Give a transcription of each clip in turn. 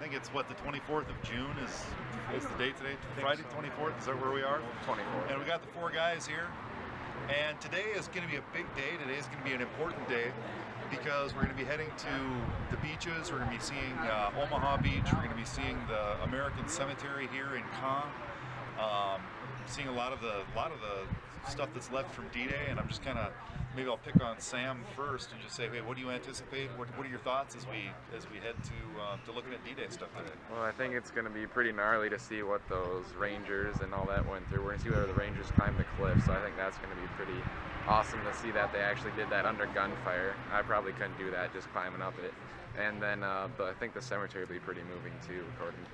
think it's what, the 24th of June is the date today? Friday 24th, is that where we are? 24th. And we got the 4 guys here. And today is going to be a big day. Today is going to be an important day because we're going to be heading to the beaches. We're going to be seeing Omaha Beach. We're going to be seeing the American Cemetery here in Caen. Seeing a lot of the stuff that's left from D-Day, and I'm just kind of, maybe I'll pick on Sam first and just say, hey, what do you anticipate? What are your thoughts as we head to looking at D-Day stuff today? Well, I think it's going to be pretty gnarly to see what those Rangers and all that went through. We're going to see whether the Rangers climbed the cliff, so I think that's going to be pretty awesome to see that they actually did that under gunfire. I probably couldn't do that just climbing up it. And then I think the cemetery will be pretty moving too,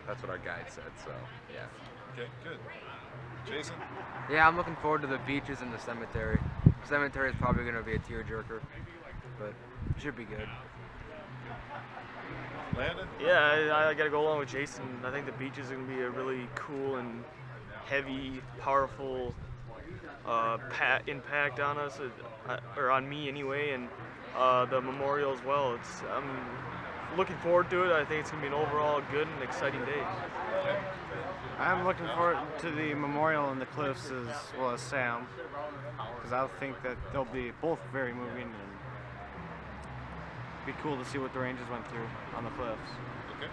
that's what our guide said, so yeah. Okay, good. Jason? Yeah, I'm looking forward to the beaches and the cemetery. The cemetery is probably going to be a tearjerker, but it should be good. Landon? Yeah, I got to go along with Jason. I think the beaches are going to be a really cool and heavy, powerful impact on us, or on me anyway, and the memorial as well. I'm looking forward to it. I think it's going to be an overall good and exciting day. Okay. I'm looking forward to the memorial and the cliffs as well as Sam, because I think that they'll be both very moving and be cool to see what the Rangers went through on the cliffs. Okay.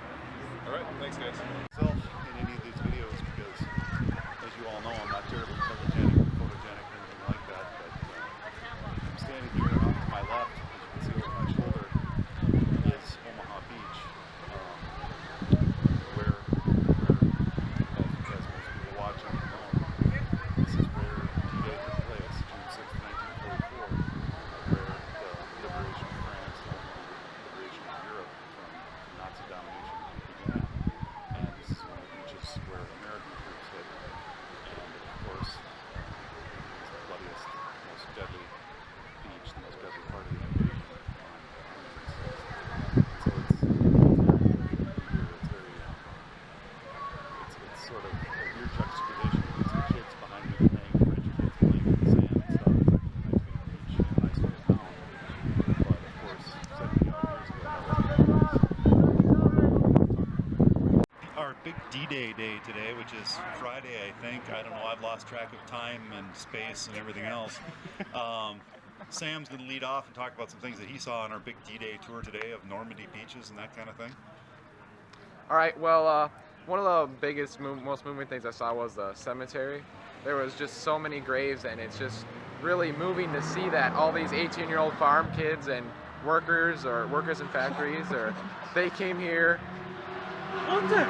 All right. Thanks, guys. Myself in any of these videos because, as you all know, I'm not terribly photogenic or anything like that. But I'm standing here off to my left. As you can see over my shoulder is Omaha Beach, where, as most people watching know, this is where D-Day took place, June 6, 1944, where the liberation of France and the liberation of Europe from Nazi domination began. And this is one of the beaches where American troops hit. And of course, it's the bloodiest, most deadly beach, the most deadly part of the invasion. It's sort of a weird juxtaposition. You can see kids behind me playing, French kids playing in the sand and stuff. It's actually a nice beach and a nice little town. But of course, 70 odd years ago, that wasn't. Our big D-Day day today, which is Friday, I think. I don't know, I've lost track of time and space and everything else. Sam's going to lead off and talk about some things that he saw on our big D-Day tour today of Normandy beaches and that kind of thing. All right, well, one of the biggest, most moving things I saw was the cemetery. There was just so many graves, and it's just really moving to see that all these 18-year-old farm kids and workers in factories, or they came here. What the?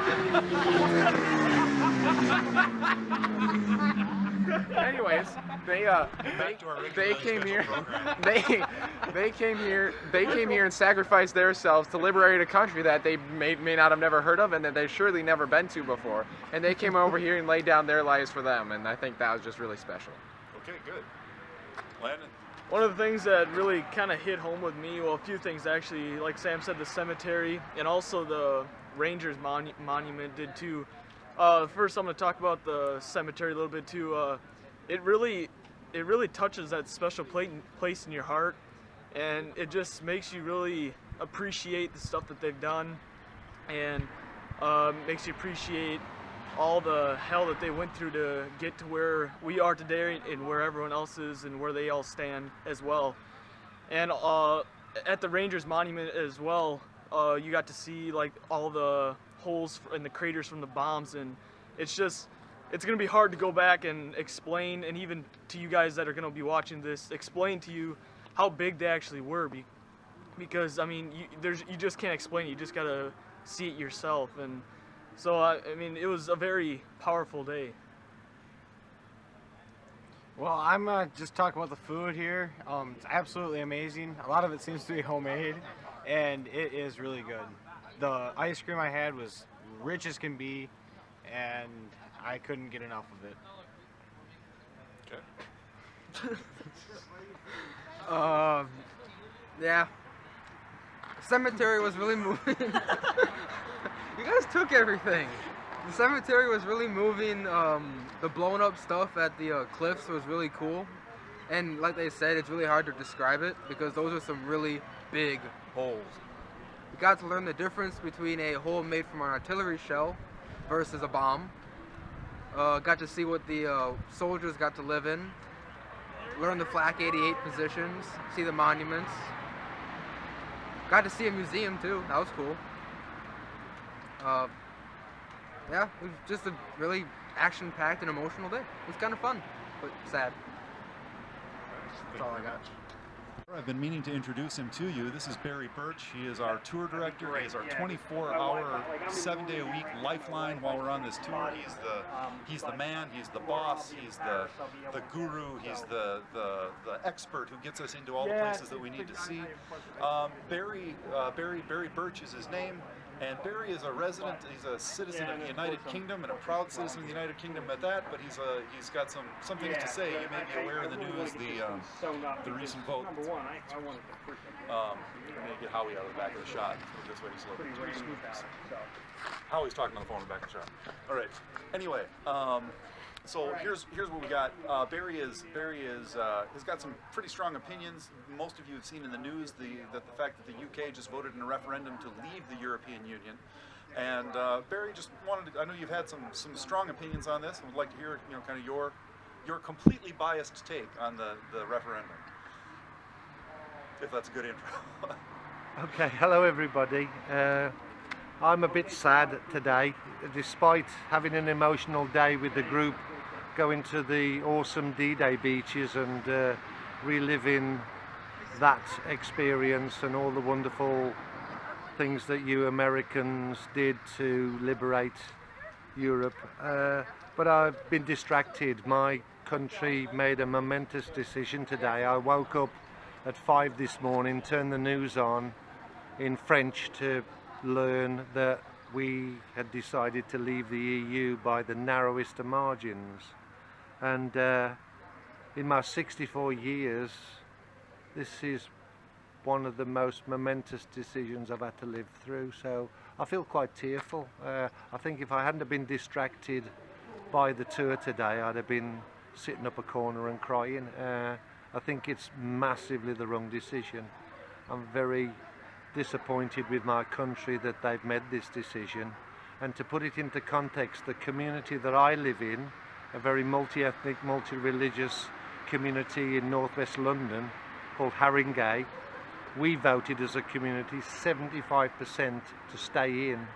Anyways, they came here. They came here and sacrificed themselves to liberate a country that they may not have never heard of and that they surely never been to before. And they came over here and laid down their lives for them, and I think that was just really special. Okay, good. Landon? One of the things that really kind of hit home with me, well, a few things actually, like Sam said, the cemetery and also the Rangers monument did too. First, I'm going to talk about the cemetery a little bit too. It really touches that special place in your heart, and it just makes you really appreciate the stuff that they've done, and makes you appreciate all the hell that they went through to get to where we are today and where everyone else is and where they all stand as well. And at the Rangers monument as well, you got to see like all the holes in the craters from the bombs, and it's gonna be hard to go back and explain, and even to you guys that are gonna be watching this, explain to you how big they actually were, because I mean you just can't explain it, you just gotta see it yourself. And so I mean it was a very powerful day. Well, I'm just talking about the food here. It's absolutely amazing. A lot of it seems to be homemade, and it is really good. The ice cream I had was rich as can be, and I couldn't get enough of it. Okay. Yeah. The cemetery was really moving. You guys took everything. The cemetery was really moving. The blown up stuff at the cliffs was really cool. And like they said, it's really hard to describe it because those are some really big holes. We got to learn the difference between a hole made from an artillery shell versus a bomb. Got to see what the soldiers got to live in. Learn the Flak 88 positions, see the monuments. Got to see a museum too, that was cool. Yeah, it was just a really action-packed and emotional day. It was kind of fun, but sad. That's all I got. I've been meaning to introduce him to you. This is Barrie Birch. He is our tour director. He is our 24-hour, 7-day-a-week lifeline while we're on this tour. He's the man. He's the boss. He's the guru. He's the expert who gets us into all the places that we need to see. Barrie Birch is his name. And Barrie is a resident, he's a citizen of the United Kingdom, and a proud citizen of the United Kingdom at that, but he's got some things to say. You may be aware in the news the recent vote. Let me get Howie out of the back of the shot. Move this way just a little bit. Howie's talking on the phone in the back of the shot. All right. Anyway, so here's what we got. Barrie has got some pretty strong opinions. Most of you have seen in the news the fact that the UK just voted in a referendum to leave the European Union. And Barrie just wanted to, I know you've had some strong opinions on this, and would like to hear kind of your completely biased take on the referendum. If that's a good intro. Okay, hello everybody. I'm a bit sad today, despite having an emotional day with the group, going to the awesome D-Day beaches and reliving that experience and all the wonderful things that you Americans did to liberate Europe. But I've been distracted. My country made a momentous decision today. I woke up at 5 this morning, turned the news on in French to learn that we had decided to leave the EU by the narrowest of margins. And in my 64 years, this is one of the most momentous decisions I've had to live through, so I feel quite tearful. I think if I hadn't been distracted by the tour today, I'd have been sitting up a corner and crying. I think it's massively the wrong decision. I'm very disappointed with my country that they've made this decision. And to put it into context, the community that I live in, a very multi-ethnic, multi-religious community in northwest London called Haringey, we voted as a community 75% to stay in.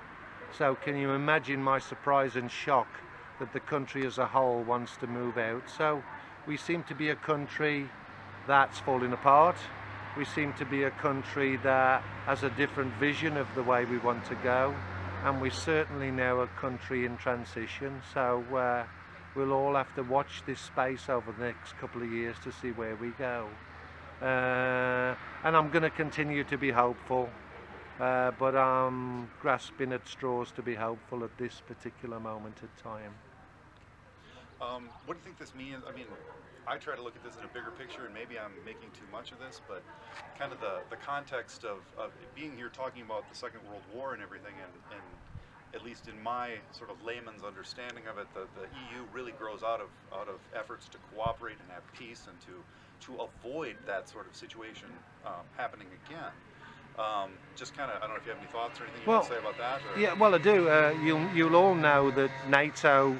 So can you imagine my surprise and shock that the country as a whole wants to move out? So we seem to be a country that's falling apart. We seem to be a country that has a different vision of the way we want to go, and we're certainly now a country in transition. So we'll all have to watch this space over the next couple of years to see where we go. And I'm going to continue to be hopeful, but I'm grasping at straws to be hopeful at this particular moment in time. What do you think this means? I mean, I try to look at this in a bigger picture, and maybe I'm making too much of this, but kind of the context of being here talking about the Second World War and everything, and at least in my sort of layman's understanding of it, the EU really grows out of efforts to cooperate and have peace and to avoid that sort of situation happening again. Just kind of, I don't know if you have any thoughts or anything you want to say about that? Or? Yeah, well I do. You'll all know that NATO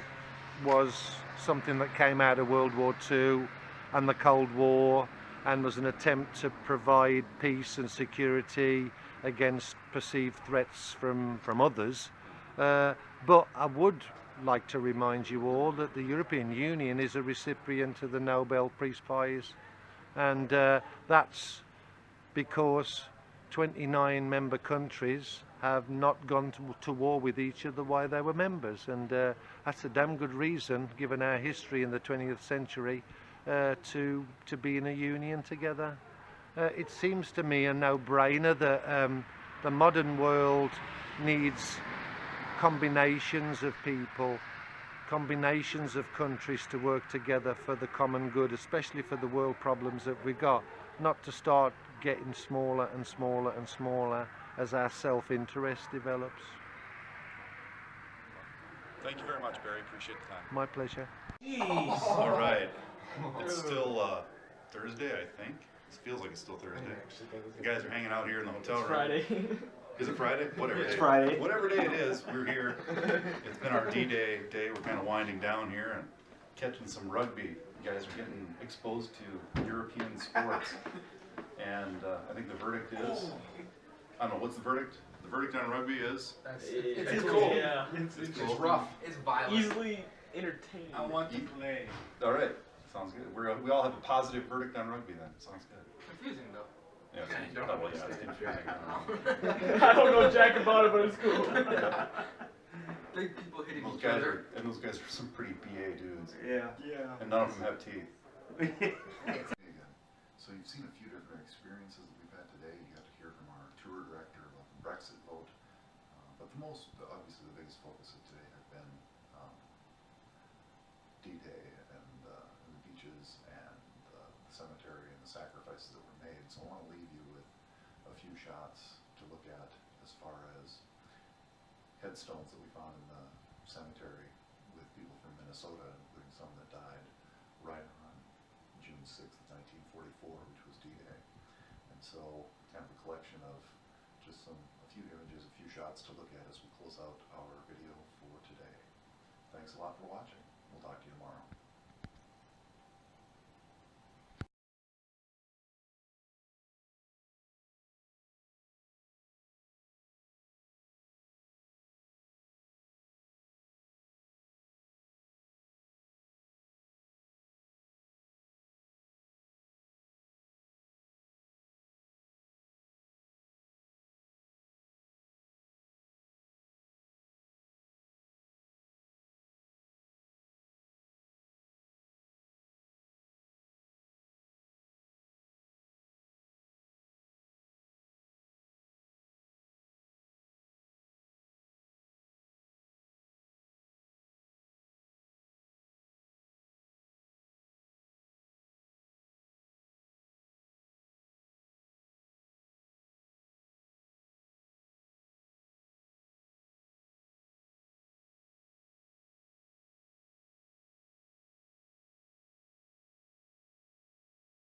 was something that came out of World War II and the Cold War, and was an attempt to provide peace and security against perceived threats from others. But I would like to remind you all that the European Union is a recipient of the Nobel Peace Prize, and that's because 29 member countries have not gone to war with each other while they were members, and that's a damn good reason, given our history in the 20th century, to be in a union together. It seems to me a no-brainer that the modern world needs combinations of people, combinations of countries to work together for the common good, especially for the world problems that we've got, not to start getting smaller and smaller and smaller as our self-interest develops. Thank you very much, Barrie. Appreciate the time. My pleasure. All right. It's still Thursday, I think. It feels like it's still Thursday. You guys are hanging out here in the hotel room. Friday. Is it Friday? Whatever It's day. Friday. Whatever day it is, we're here. It's been our D-Day day. We're kind of winding down here and catching some rugby. You guys are getting exposed to European sports. And I think the verdict is, I don't know, what's the verdict? The verdict on rugby is? It's cool. Yeah. It's rough. It's violent. Easily entertaining. I want to play. All right. Sounds good. We all have a positive verdict on rugby then. Sounds good. Confusing though. Yeah, it's confusing. I don't know jack about it, but it's cool. Big people hitting Those each guys other. those guys are some pretty BA dudes. Yeah. And none of them have teeth. So you've seen a few different experiences that we've had today. You got to hear from our tour director about the Brexit vote. But obviously the biggest focus of today have been D-Day and the beaches and the cemetery and the sacrifices that were made. So I want to leave you with a few shots to look at as far as headstones that we found in the cemetery with people from Minnesota, including some that died right on June 6th, 1944, which was D-Day. And so kind of a collection of just a few images, a few shots to look at as we close out our video for today. Thanks a lot for watching. We'll talk to you tomorrow.